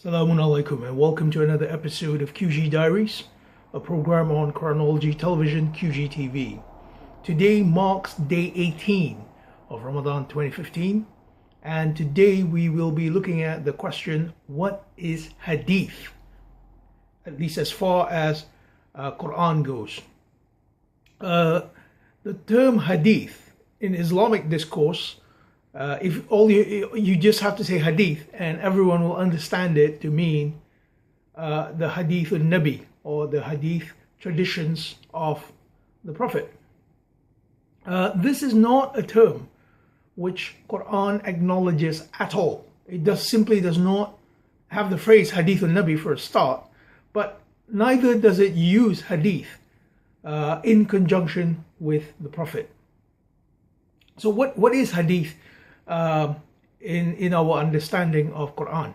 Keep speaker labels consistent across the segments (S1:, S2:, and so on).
S1: Assalamu alaikum and welcome to another episode of QG Diaries, a program on Quranology Television, QG TV. Today marks day 18 of Ramadan 2015, and today we will be looking at the question, what is Hadith? At least as far as Quran goes. The term Hadith in Islamic discourse, if all you just have to say Hadith and everyone will understand it to mean the Hadith al-Nabi or the Hadith traditions of the Prophet. This is not a term which Quran acknowledges at all. It simply does not have the phrase Hadith al-Nabi for a start, but neither does it use Hadith in conjunction with the Prophet. So what is Hadith in our understanding of Quran?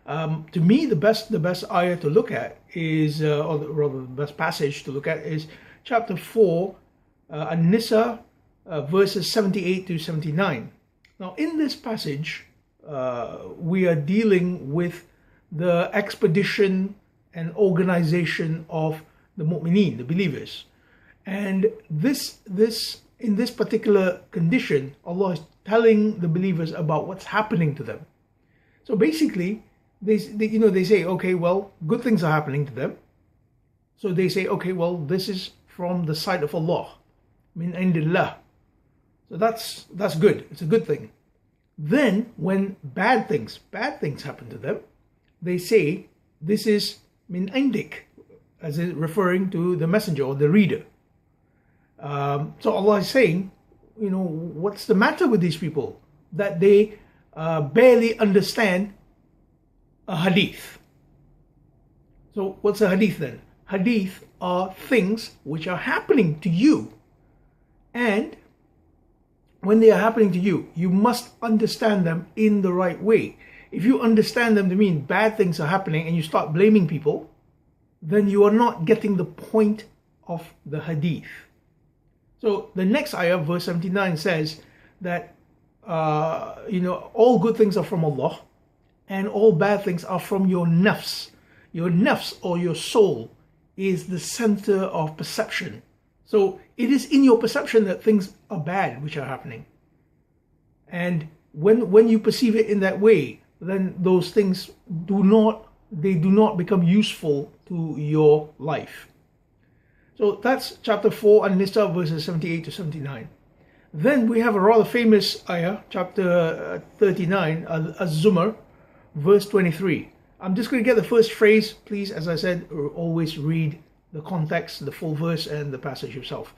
S1: To me, the best ayah to look at is, or rather the best passage to look at is chapter 4, An-Nisa, verses 78 to 79. Now in this passage, we are dealing with the expedition and organization of the mu'mineen, the believers. And in this particular condition, Allah is telling the believers about what's happening to them. So basically, they say, okay, well, good things are happening to them. So they say, okay, well, this is from the side of Allah, min indillah. So that's good. It's a good thing. Then when bad things happen to them, they say this is min indik, as in referring to the messenger or the reader. So Allah is saying, what's the matter with these people that they barely understand a hadith? So what's a hadith then? Hadith are things which are happening to you, and when they are happening to you, you must understand them in the right way. If you understand them to mean bad things are happening and you start blaming people, then you are not getting the point of the hadith. So the next ayah, verse 79, says that all good things are from Allah and all bad things are from your nafs. Your nafs, or your soul, is the center of perception. So it is in your perception that things are bad which are happening. And when you perceive it in that way, then those things do not become useful to your life. So that's chapter 4, An-Nisa, verses 78 to 79. Then we have a rather famous ayah, chapter 39, Az-Zumar, verse 23. I'm just going to get the first phrase. Please, as I said, always read the context, the full verse, and the passage yourself.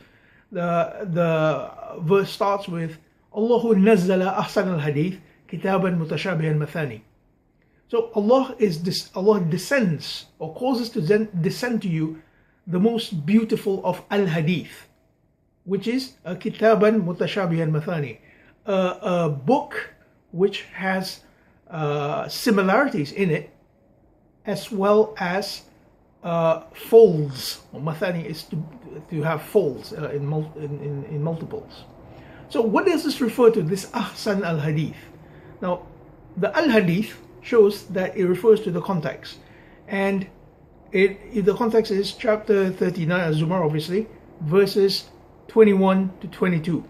S1: The verse starts with, Allahu nazzala ahsan al-hadith, kitaban mutashabihan mathani. So Allah descends or causes to descend to you the most beautiful of al-hadith, which is a kitaban mutashabihan mathani, a book which has similarities in it, as well as folds. Mathani is to have folds in multiples. So what does this refer to, this ahsan al-hadith? Now the al-hadith shows that it refers to the context, and the context is chapter 39, Az-Zumar obviously, verses 21 to 22,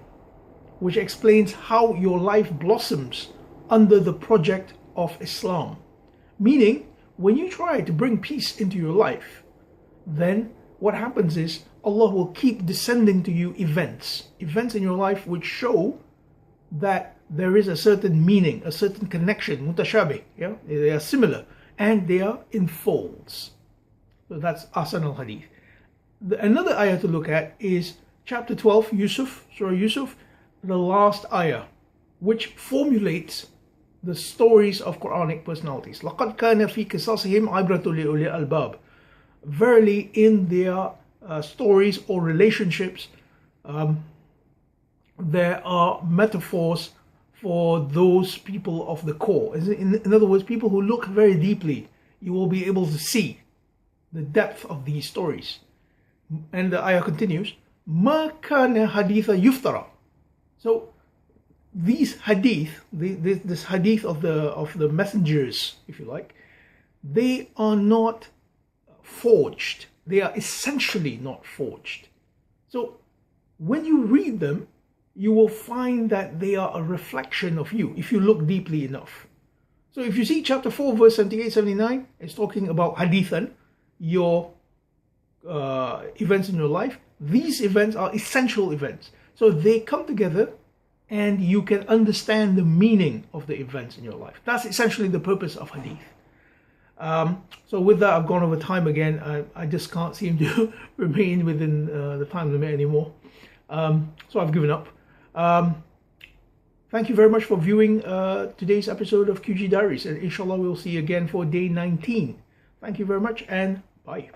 S1: which explains how your life blossoms under the project of Islam. Meaning, when you try to bring peace into your life, then what happens is Allah will keep descending to you events in your life which show that there is a certain meaning, a certain connection, mutashabih, they are similar, and they are in folds. So that's Ahsan al-Hadith. Another ayah to look at is chapter 12, Surah Yusuf, the last ayah, which formulates the stories of Quranic personalities. لَقَدْ كَانَ فِي قِصَصِهِمْ عِبْرَةٌ لِأُولِي الْأَلْبَابِ. Verily, in their stories or relationships, there are metaphors for those people of the core. In other words, people who look very deeply, you will be able to see the depth of these stories. And the ayah continues, مَا كَانَ حَدِيثًا يُفْتَرَى. So these hadith, this hadith of the messengers, if you like, they are not forged. They are essentially not forged. So when you read them, you will find that they are a reflection of you if you look deeply enough. So if you see chapter 4, verse 78, 79, it's talking about Hadithan, your events in your life. These events are essential events. So they come together and you can understand the meaning of the events in your life. That's essentially the purpose of Hadith. So with that, I've gone over time again. I just can't seem to remain within the time limit anymore. So I've given up. Thank you very much for viewing today's episode of QG Diaries. And inshallah, we'll see you again for day 19. Thank you very much and bye.